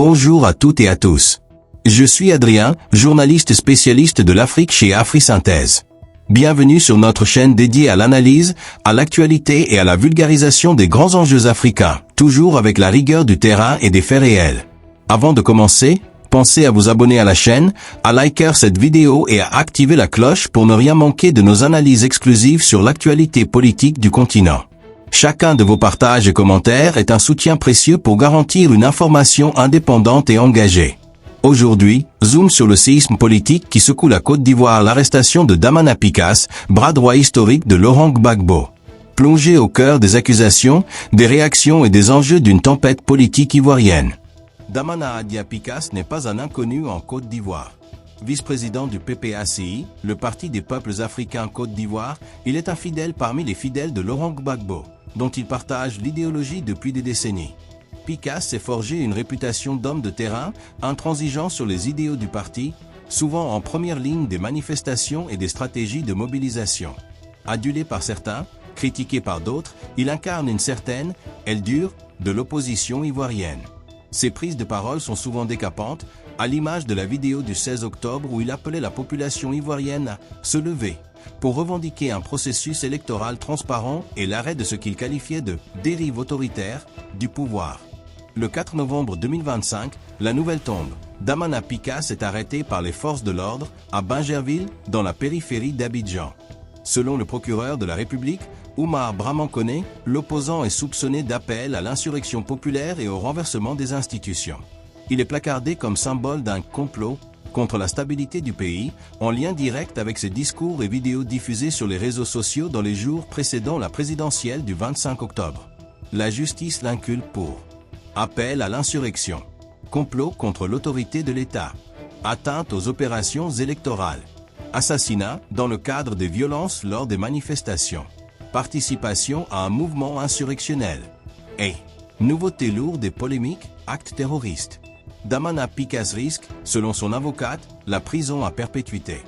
Bonjour à toutes et à tous. Je suis Adrien, journaliste spécialiste de l'Afrique chez AfriSynthèse. Bienvenue sur notre chaîne dédiée à l'analyse, à l'actualité et à la vulgarisation des grands enjeux africains, toujours avec la rigueur du terrain et des faits réels. Avant de commencer, pensez à vous abonner à la chaîne, à liker cette vidéo et à activer la cloche pour ne rien manquer de nos analyses exclusives sur l'actualité politique du continent. Chacun de vos partages et commentaires est un soutien précieux pour garantir une information indépendante et engagée. Aujourd'hui, zoom sur le séisme politique qui secoue la Côte d'Ivoire, l'arrestation de Damana Picas, bras droit historique de Laurent Gbagbo. Plongé au cœur des accusations, des réactions et des enjeux d'une tempête politique ivoirienne. Damana Adia Picas n'est pas un inconnu en Côte d'Ivoire. Vice-président du PPACI, le Parti des peuples africains Côte d'Ivoire, il est un fidèle parmi les fidèles de Laurent Gbagbo, dont il partage l'idéologie depuis des décennies. Picas s'est forgé une réputation d'homme de terrain, intransigeant sur les idéaux du parti, souvent en première ligne des manifestations et des stratégies de mobilisation. Adulé par certains, critiqué par d'autres, il incarne une certaine, elle dure, de l'opposition ivoirienne. Ses prises de parole sont souvent décapantes, à l'image de la vidéo du 16 octobre où il appelait la population ivoirienne à se lever pour revendiquer un processus électoral transparent et l'arrêt de ce qu'il qualifiait de dérive autoritaire du pouvoir. Le 4 novembre 2025, la nouvelle tombe. Damana Picas est arrêté par les forces de l'ordre à Bingerville, dans la périphérie d'Abidjan. Selon le procureur de la République, Oumar Bramankone, l'opposant est soupçonné d'appel à l'insurrection populaire et au renversement des institutions. Il est placardé comme symbole d'un complot contre la stabilité du pays, en lien direct avec ses discours et vidéos diffusés sur les réseaux sociaux dans les jours précédant la présidentielle du 25 octobre. La justice l'inculpe pour appel à l'insurrection, complot contre l'autorité de l'État, atteinte aux opérations électorales, assassinat dans le cadre des violences lors des manifestations, participation à un mouvement insurrectionnel et, nouveauté lourde et polémique, acte terroriste. Damana Picas risque, selon son avocate, la prison à perpétuité.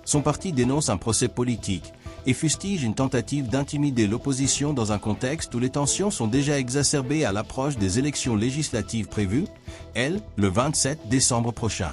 Son parti dénonce un procès politique et fustige une tentative d'intimider l'opposition dans un contexte où les tensions sont déjà exacerbées à l'approche des élections législatives prévues, elles, le 27 décembre prochain.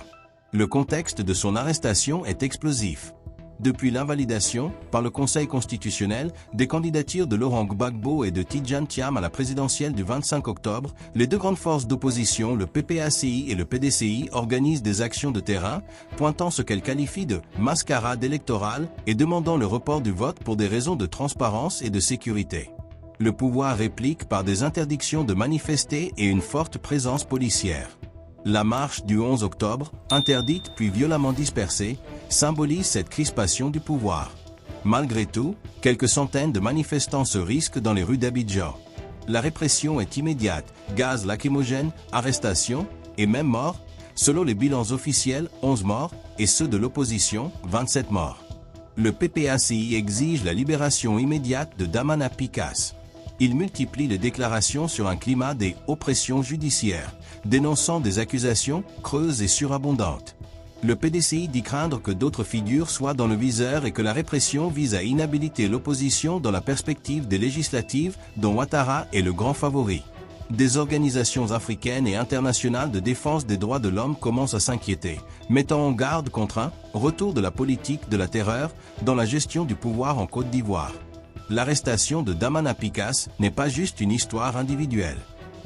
Le contexte de son arrestation est explosif. Depuis l'invalidation, par le Conseil constitutionnel, des candidatures de Laurent Gbagbo et de Tidjane Thiam à la présidentielle du 25 octobre, les deux grandes forces d'opposition, le PPACI et le PDCI, organisent des actions de terrain, pointant ce qu'elles qualifient de mascarade électorale et demandant le report du vote pour des raisons de transparence et de sécurité. Le pouvoir réplique par des interdictions de manifester et une forte présence policière. La marche du 11 octobre, interdite puis violemment dispersée, symbolise cette crispation du pouvoir. Malgré tout, quelques centaines de manifestants se risquent dans les rues d'Abidjan. La répression est immédiate, gaz lacrymogène, arrestations et même morts, selon les bilans officiels, 11 morts, et ceux de l'opposition, 27 morts. Le PPACI exige la libération immédiate de Damana Picas. Il multiplie les déclarations sur un climat des oppressions judiciaires, dénonçant des accusations creuses et surabondantes. Le PDCI dit craindre que d'autres figures soient dans le viseur et que la répression vise à inhabiliter l'opposition dans la perspective des législatives dont Ouattara est le grand favori. Des organisations africaines et internationales de défense des droits de l'homme commencent à s'inquiéter, mettant en garde contre un retour de la politique de la terreur dans la gestion du pouvoir en Côte d'Ivoire. L'arrestation de Damana Picas n'est pas juste une histoire individuelle.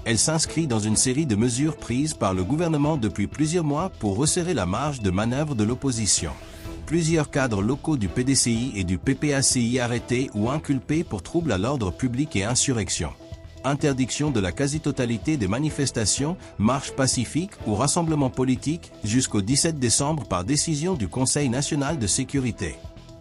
Elle s'inscrit dans une série de mesures prises par le gouvernement depuis plusieurs mois pour resserrer la marge de manœuvre de l'opposition. Plusieurs cadres locaux du PDCI et du PPACI arrêtés ou inculpés pour troubles à l'ordre public et insurrection. Interdiction de la quasi-totalité des manifestations, marches pacifiques ou rassemblements politiques jusqu'au 17 décembre par décision du Conseil national de sécurité.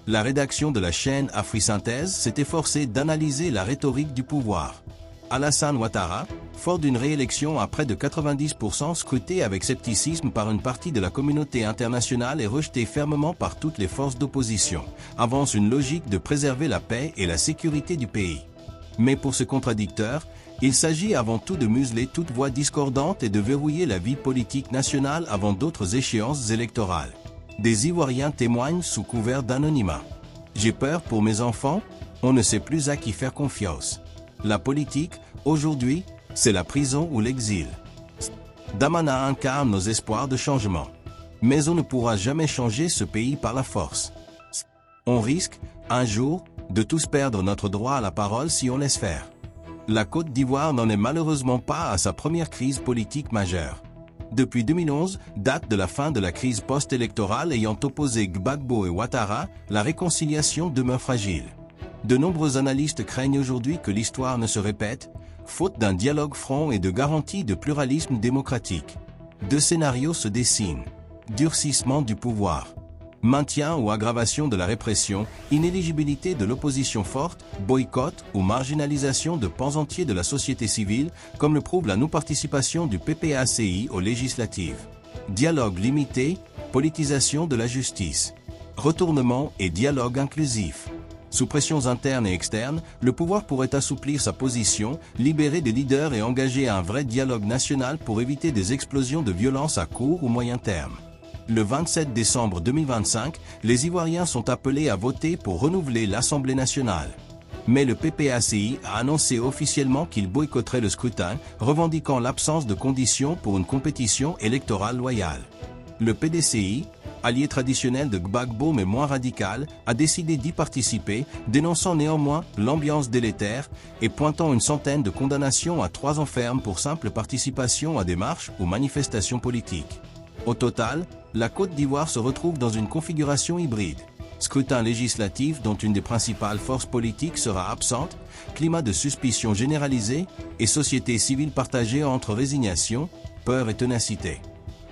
La rédaction de la chaîne AfriSynthèse s'est efforcée d'analyser la rhétorique du pouvoir. Alassane Ouattara, fort d'une réélection à près de 90% scruté avec scepticisme par une partie de la communauté internationale et rejeté fermement par toutes les forces d'opposition, avance une logique de préserver la paix et la sécurité du pays. Mais pour ce contradicteur, il s'agit avant tout de museler toute voix discordante et de verrouiller la vie politique nationale avant d'autres échéances électorales. Des Ivoiriens témoignent sous couvert d'anonymat. J'ai peur pour mes enfants, on ne sait plus à qui faire confiance. La politique, aujourd'hui, c'est la prison ou l'exil. Damana incarne nos espoirs de changement. Mais on ne pourra jamais changer ce pays par la force. On risque, un jour, de tous perdre notre droit à la parole si on laisse faire. La Côte d'Ivoire n'en est malheureusement pas à sa première crise politique majeure. Depuis 2011, date de la fin de la crise post-électorale ayant opposé Gbagbo et Ouattara, la réconciliation demeure fragile. De nombreux analystes craignent aujourd'hui que l'histoire ne se répète, faute d'un dialogue franc et de garanties de pluralisme démocratique. Deux scénarios se dessinent. Durcissement du pouvoir. Maintien ou aggravation de la répression, inéligibilité de l'opposition forte, boycott ou marginalisation de pans entiers de la société civile, comme le prouve la non-participation du PPACI aux législatives. Dialogue limité, politisation de la justice. Retournement et dialogue inclusif. Sous pressions internes et externes, le pouvoir pourrait assouplir sa position, libérer des leaders et engager un vrai dialogue national pour éviter des explosions de violence à court ou moyen terme. Le 27 décembre 2025, les Ivoiriens sont appelés à voter pour renouveler l'Assemblée nationale. Mais le PPACI a annoncé officiellement qu'il boycotterait le scrutin, revendiquant l'absence de conditions pour une compétition électorale loyale. Le PDCI, allié traditionnel de Gbagbo mais moins radical, a décidé d'y participer, dénonçant néanmoins l'ambiance délétère et pointant une centaine de condamnations à 3 ans ferme pour simple participation à des marches ou manifestations politiques. Au total, la Côte d'Ivoire se retrouve dans une configuration hybride. Scrutin législatif dont une des principales forces politiques sera absente, climat de suspicion généralisé et société civile partagée entre résignation, peur et ténacité.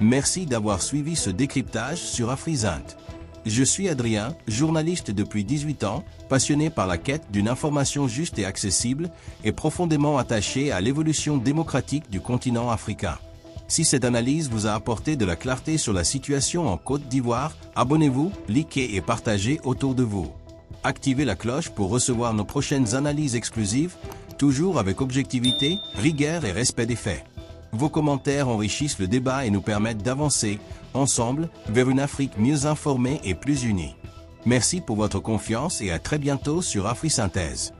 Merci d'avoir suivi ce décryptage sur Afrizint. Je suis Adrien, journaliste depuis 18 ans, passionné par la quête d'une information juste et accessible et profondément attaché à l'évolution démocratique du continent africain. Si cette analyse vous a apporté de la clarté sur la situation en Côte d'Ivoire, abonnez-vous, likez et partagez autour de vous. Activez la cloche pour recevoir nos prochaines analyses exclusives, toujours avec objectivité, rigueur et respect des faits. Vos commentaires enrichissent le débat et nous permettent d'avancer, ensemble, vers une Afrique mieux informée et plus unie. Merci pour votre confiance et à très bientôt sur Afrisynthèse.